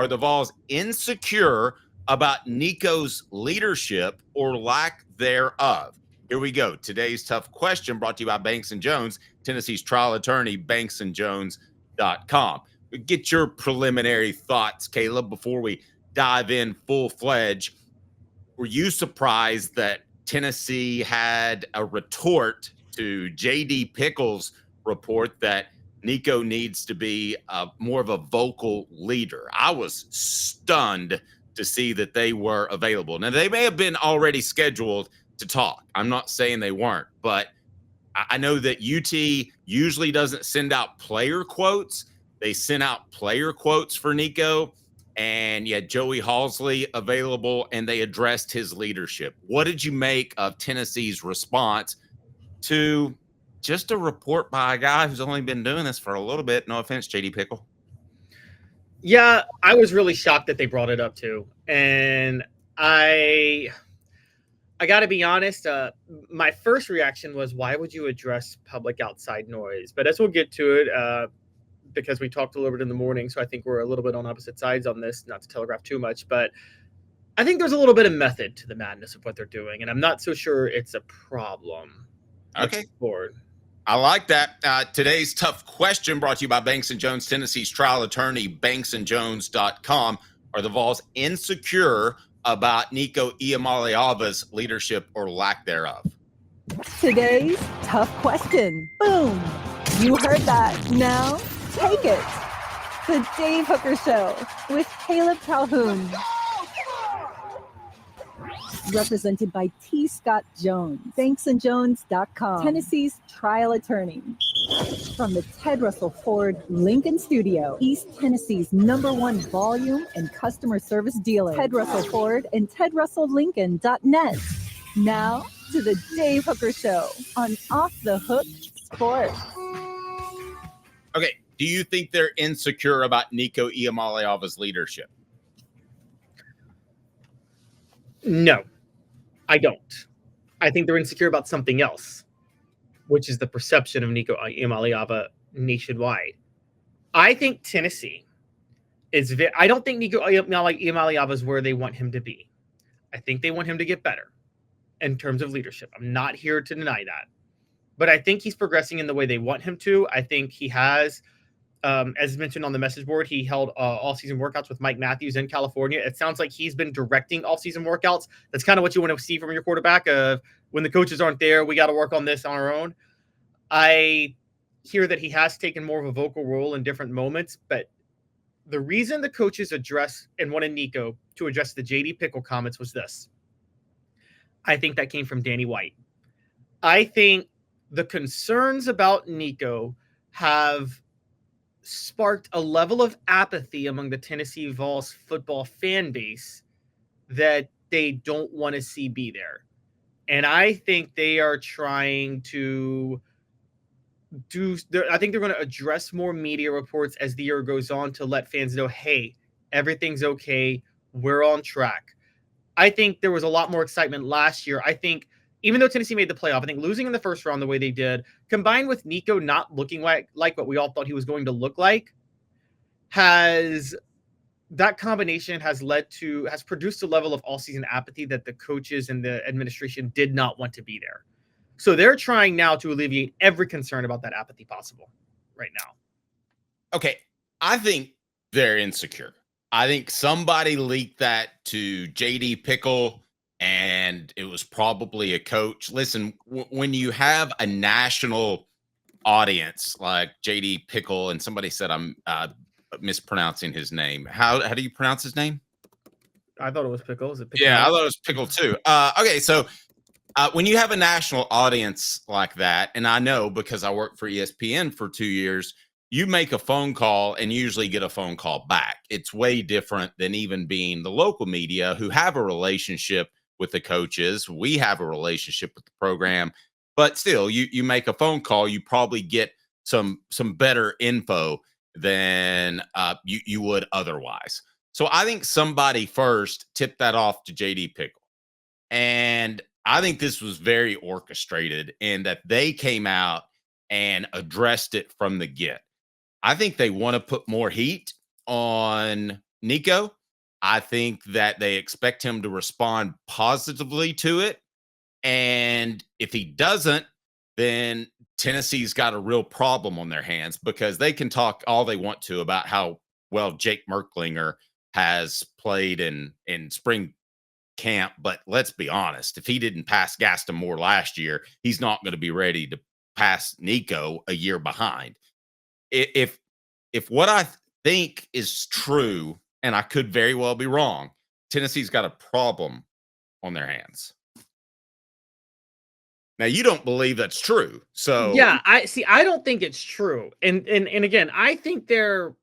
Are the Vols insecure about Nico's leadership or lack thereof? Here we go. Today's tough question brought to you by Banks & Jones, Tennessee's trial attorney, banksandjones.com. Get your preliminary thoughts, Caleb, before we dive in full-fledged. Were you surprised that Tennessee had a retort to J.D. Pickles' report that Nico needs to be more of a vocal leader? I was stunned to see that they were available. Now, they may have been already scheduled to talk. I'm not saying they weren't, but I know that UT usually doesn't send out player quotes. They sent out player quotes for Nico, and you had Joey Halzle available, and they addressed his leadership. What did you make of Tennessee's response to just a report by a guy who's only been doing this for a little bit? No offense, JD Pickle. Yeah, I was really shocked that they brought it up too. And I got to be honest, my first reaction was, why would you address public outside noise? But as we'll get to it, because we talked a little bit in the morning, so I think we're a little bit on opposite sides on this, not to telegraph too much, but I think there's a little bit of method to the madness of what they're doing, and I'm not so sure it's a problem. Okay. I like that. Today's tough question brought to you by Banks & Jones, Tennessee's trial attorney, banksandjones.com. Are the Vols insecure about Nico Iamaleava's leadership or lack thereof? Today's tough question. Boom. You heard that. Now, take it. The Dave Hooker Show with Caleb Calhoun. Represented by T. Scott Jones, banksandjones.com, Tennessee's trial attorney. From the Ted Russell Ford Lincoln Studio, East Tennessee's #1 volume and customer service dealer, Ted Russell Ford and TedRussellLincoln.net. Now to the Dave Hooker Show on Off the Hook Sports. Okay, do you think they're insecure about Nico Iamaleava's leadership? No, I don't. I think they're insecure about something else, which is the perception of Nico Iamaleava nationwide. I think Tennessee is I don't think Nico Iamaleava is where they want him to be. I think they want him to get better in terms of leadership. I'm not here to deny that. But I think he's progressing in the way they want him to. I think he has, as mentioned on the message board, he held all-season workouts with Mike Matthews in California. It sounds like he's been directing all-season workouts. That's kind of what you want to see from your quarterback. When the coaches aren't there, we got to work on this on our own. I hear that he has taken more of a vocal role in different moments, but the reason the coaches address and wanted Nico to address the J.D. Pickle comments was this. I think that came from Danny White. I think the concerns about Nico have sparked a level of apathy among the Tennessee Vols football fan base that they don't want to see be there. And I think they are trying to I think they're going to address more media reports as the year goes on to let fans know, hey, everything's okay. We're on track. I think there was a lot more excitement last year. I think even though Tennessee made the playoff, I think losing in the first round the way they did, combined with Nico not looking like what we all thought he was going to look like, has produced a level of all-season apathy that the coaches and the administration did not want to be there. So they're trying now to alleviate every concern about that apathy possible right now. Okay, I think they're insecure. I think somebody leaked that to J.D. Pickle, and it was probably a coach. Listen, when you have a national audience like J.D. Pickle, and somebody said I'm mispronouncing his name. How do you pronounce his name? I thought it was Pickle. Is it Pickle? Yeah, I thought it was Pickle too. Okay, so when you have a national audience like that, and I know because I worked for ESPN for 2 years, you make a phone call and usually get a phone call back. It's way different than even being the local media who have a relationship with the coaches. We have a relationship with the program, but still, you make a phone call, you probably get some better info than you would otherwise. So I think somebody first tipped that off to J.D. Pickle. And I think this was very orchestrated in that they came out and addressed it from the get. I think they want to put more heat on Nico. I think that they expect him to respond positively to it. And if he doesn't, then Tennessee's got a real problem on their hands, because they can talk all they want to about how well Jake Merklinger has played in spring camp. But let's be honest, if he didn't pass Gaston Moore last year, he's not going to be ready to pass Nico a year behind. If what I think is true, and I could very well be wrong, Tennessee's got a problem on their hands. Now, you don't believe that's true. So yeah, I don't think it's true. And again, I think there's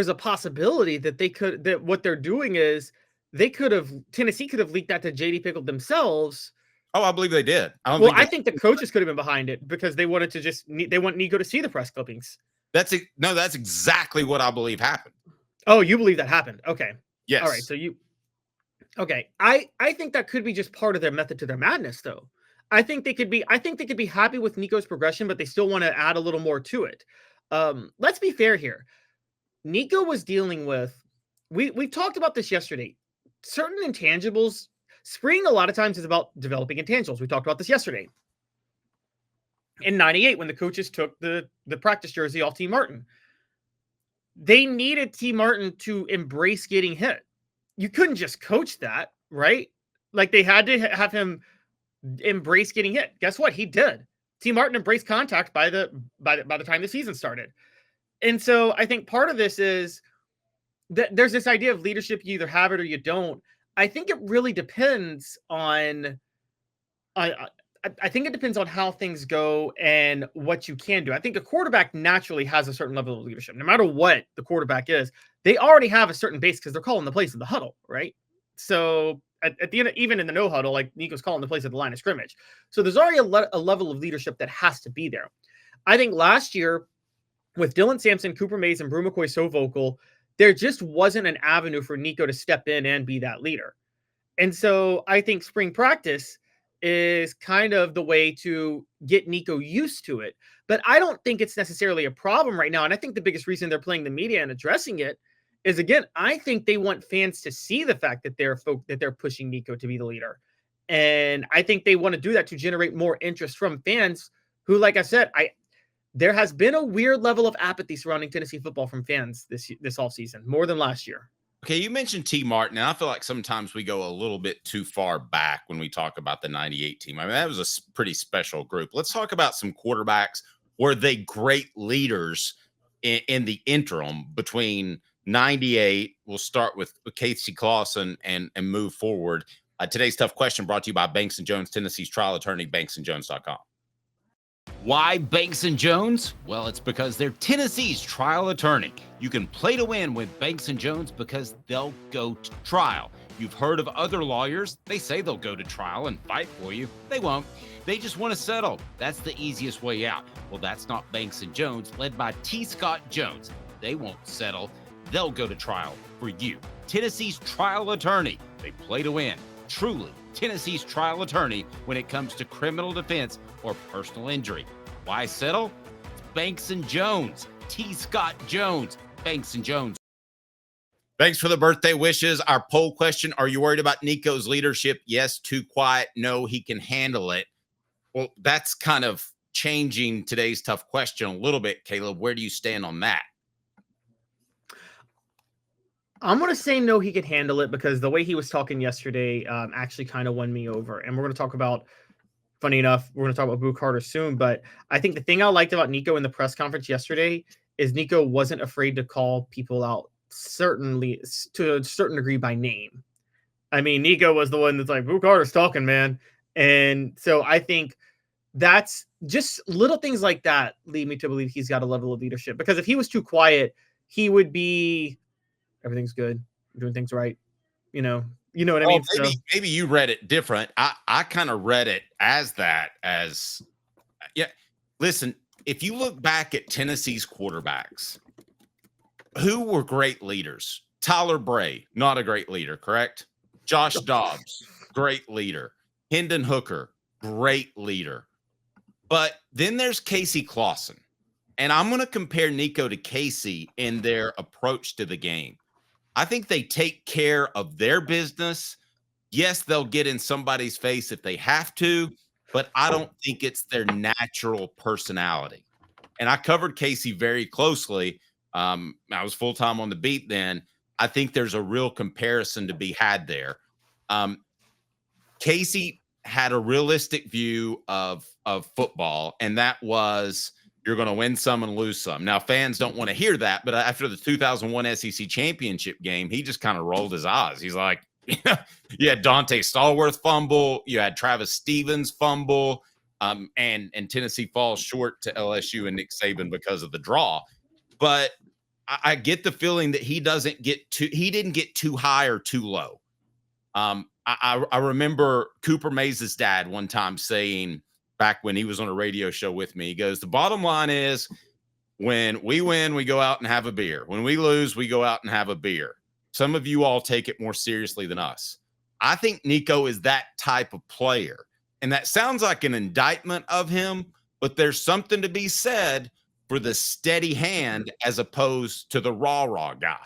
a possibility that what they're doing is Tennessee could have leaked that to JD Pickle themselves. Oh, I believe they did. I think the coaches could have been behind it, because they wanted to they want Nico to see the press clippings. That's exactly what I believe happened. Oh, you believe that happened? Okay. Yes. All right. Okay. I think that could be just part of their method to their madness, though. I think they could be happy with Nico's progression, but they still want to add a little more to it. Let's be fair here. Nico was dealing with, we talked about this yesterday. Certain intangibles, spring a lot of times is about developing intangibles. We talked about this yesterday. In 98, when the coaches took the practice jersey off T. Martin, they needed T. Martin to embrace getting hit. You couldn't just coach that, right? Like, they had to have him embrace getting hit. Guess what? He did. T. Martin embraced contact by the time the season started. And so I think part of this is that there's this idea of leadership. You either have it or you don't. I think it really depends on, I think it depends on how things go and what you can do. I think a quarterback naturally has a certain level of leadership. No matter what the quarterback is, they already have a certain base because they're calling the plays in the huddle, right? So at the end, even in the no huddle, like Nico's calling the plays at the line of scrimmage. So there's already a level of leadership that has to be there. I think last year with Dylan Sampson, Cooper Mays, and Brew McCoy so vocal, there just wasn't an avenue for Nico to step in and be that leader. And so I think spring practice is kind of the way to get Nico used to it. But I don't think it's necessarily a problem right now. And I think the biggest reason they're playing the media and addressing it is, again, I think they want fans to see the fact that they're pushing Nico to be the leader. And I think they want to do that to generate more interest from fans who, like I said, there has been a weird level of apathy surrounding Tennessee football from fans this offseason, more than last year. Okay, you mentioned T. Martin, and I feel like sometimes we go a little bit too far back when we talk about the 98 team. I mean, that was a pretty special group. Let's talk about some quarterbacks. Were they great leaders in the interim between 98? We'll start with Casey Clausen and move forward. Today's tough question brought to you by Banks & Jones, Tennessee's trial attorney, banksandjones.com. Why Banks & Jones? Well, it's because they're Tennessee's trial attorney. You can play to win with Banks & Jones because they'll go to trial. You've heard of other lawyers. They say they'll go to trial and fight for you. They won't. They just want to settle. That's the easiest way out. Well, that's not Banks & Jones, led by T. Scott Jones. They won't settle. They'll go to trial for you. Tennessee's trial attorney. They play to win. Truly, Tennessee's trial attorney when it comes to criminal defense or personal injury. Why settle? It's Banks & Jones. T. Scott Jones. Banks & Jones. Thanks for the birthday wishes. Our poll question, are you worried about Nico's leadership? Yes, too quiet. No, he can handle it. Well, that's kind of changing today's tough question a little bit, Caleb. Where do you stand on that? I'm going to say no, he can handle it, because the way he was talking yesterday actually kind of won me over. And we're going to talk about, funny enough, we're going to talk about Boo Carter soon. But I think the thing I liked about Nico in the press conference yesterday is Nico wasn't afraid to call people out, certainly to a certain degree, by name. I mean, Nico was the one that's like, Boo Carter's talking, man. And so I think that's just little things like that lead me to believe he's got a level of leadership. Because if he was too quiet, he would be, everything's good, doing things right. You know what I mean? Maybe you read it different. I kind of read it as that, as, yeah. Listen, if you look back at Tennessee's quarterbacks, who were great leaders? Tyler Bray, not a great leader, correct? Josh Dobbs, great leader. Hendon Hooker, great leader. But then there's Casey Clausen. And I'm going to compare Nico to Casey in their approach to the game. I think they take care of their business. Yes, they'll get in somebody's face if they have to, but I don't think it's their natural personality. And I covered Casey very closely. I was full-time on the beat then. I think there's a real comparison to be had there. Casey had a realistic view of football, and that was you're going to win some and lose some. Now, fans don't want to hear that, but after the 2001 SEC championship game, he just kind of rolled his eyes. He's like, you had Dante Stallworth fumble, you had Travis Stevens fumble, and Tennessee falls short to LSU and Nick Saban because of the draw. But I get the feeling that he didn't get too high or too low. I remember Cooper Mays' dad one time saying, back when he was on a radio show with me, he goes, the bottom line is when we win, we go out and have a beer. When we lose, we go out and have a beer. Some of you all take it more seriously than us. I think Nico is that type of player. And that sounds like an indictment of him, but there's something to be said for the steady hand as opposed to the rah-rah guy.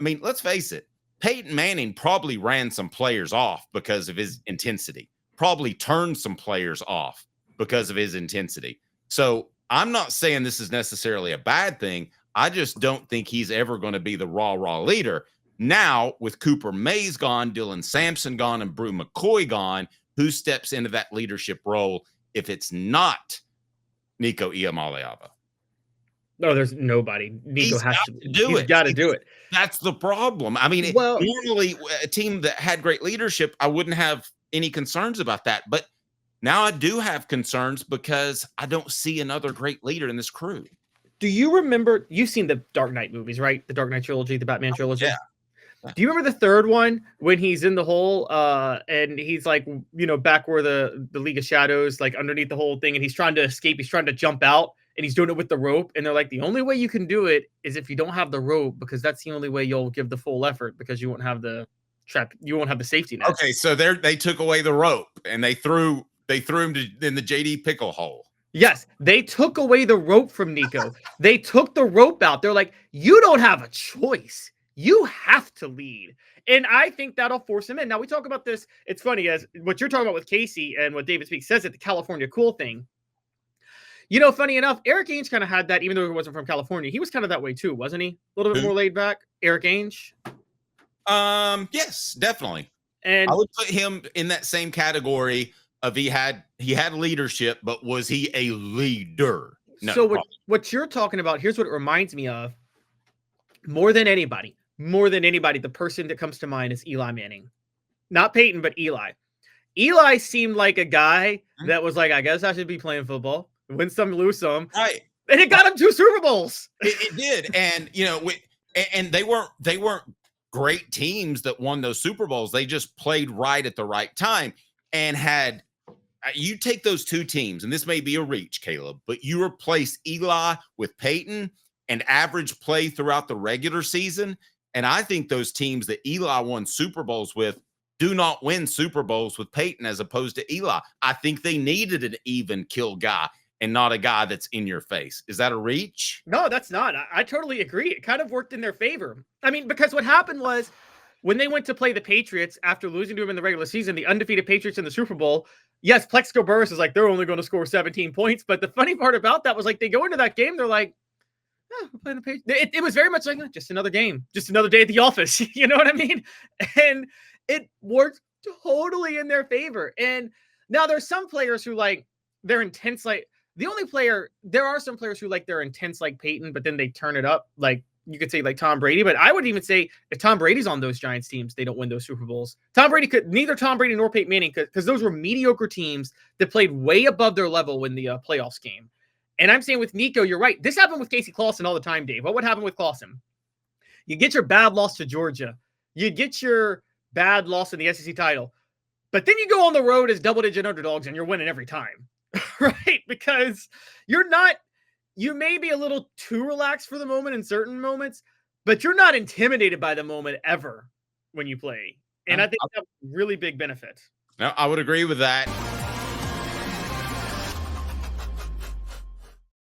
I mean, let's face it. Peyton Manning probably ran some players off because of his intensity, probably turned some players off because of his intensity. So I'm not saying this is necessarily a bad thing. I just don't think he's ever going to be the rah-rah leader. Now, with Cooper Mays gone, Dylan Sampson gone, and Brew McCoy gone, who steps into that leadership role if it's not Nico Iamaleava? No, there's nobody. Nico has to do it. He's got to do it. That's the problem. I mean, normally a team that had great leadership, I wouldn't have any concerns about that. But now I do have concerns because I don't see another great leader in this crew. Do you remember, you've seen the Dark Knight movies, right? The Dark Knight trilogy, the Batman trilogy? Yeah. Do you remember the third one when he's in the hole and he's like, back where the League of Shadows, like underneath the whole thing, and he's trying to escape, he's trying to jump out, and he's doing it with the rope, and they're like, the only way you can do it is if you don't have the rope, because that's the only way you'll give the full effort, because you won't have the trap, you won't have the safety net. Okay, so they took away the rope and they threw him in the JD Pickle hole. Yes, they took away the rope from Nico. They took the rope out. They're like, you don't have a choice. You have to lead. And I think that'll force him in. Now, we talk about this. It's funny, as what you're talking about with Casey and what David Speaks says at the California cool thing. Funny enough, Eric Ainge kind of had that, even though he wasn't from California. He was kind of that way too, wasn't he? A little bit more laid back. Eric Ainge. Yes, definitely. And I would put him in that same category of he had leadership, but was he a leader? No. So what you're talking about, here's what it reminds me of. More than anybody, the person that comes to mind is Eli Manning. Not Peyton, but Eli. Eli seemed like a guy that was like, I guess I should be playing football. Win some, lose some. Right. And it got him 2 Super Bowls. It did. And, and they weren't great teams that won those Super Bowls. They just played right at the right time and had you take those two teams, and this may be a reach, Caleb, but you replace Eli with Peyton and average play throughout the regular season. And I think those teams that Eli won Super Bowls with do not win Super Bowls with Peyton as opposed to Eli. I think they needed an even kill guy and not a guy that's in your face. Is that a reach? No, that's not. I totally agree. It kind of worked in their favor. I mean, because what happened was when they went to play the Patriots after losing to them in the regular season, the undefeated Patriots in the Super Bowl, yes, Plexico Burress is like, they're only going to score 17 points. But the funny part about that was like, they go into that game, they're like, we're playing the Patriots. It was very much like, just another game, just another day at the office. You know what I mean? And it worked totally in their favor. And now there's some players who like, they're intense. Like there are some players who like they're intense like Peyton, but then they turn it up. Like you could say like Tom Brady, but I would even say if Tom Brady's on those Giants teams, they don't win those Super Bowls. Neither Tom Brady nor Peyton Manning because those were mediocre teams that played way above their level when the playoffs came. And I'm saying with Nico, you're right. This happened with Casey Clausen all the time, Dave. What would happen with Clausen? You get your bad loss to Georgia. You get your bad loss in the SEC title. But then you go on the road as double-digit underdogs and you're winning every time. Right? Because you may be a little too relaxed for the moment in certain moments, but you're not intimidated by the moment ever when you play. And I think that's a really big benefit. No, I would agree with that.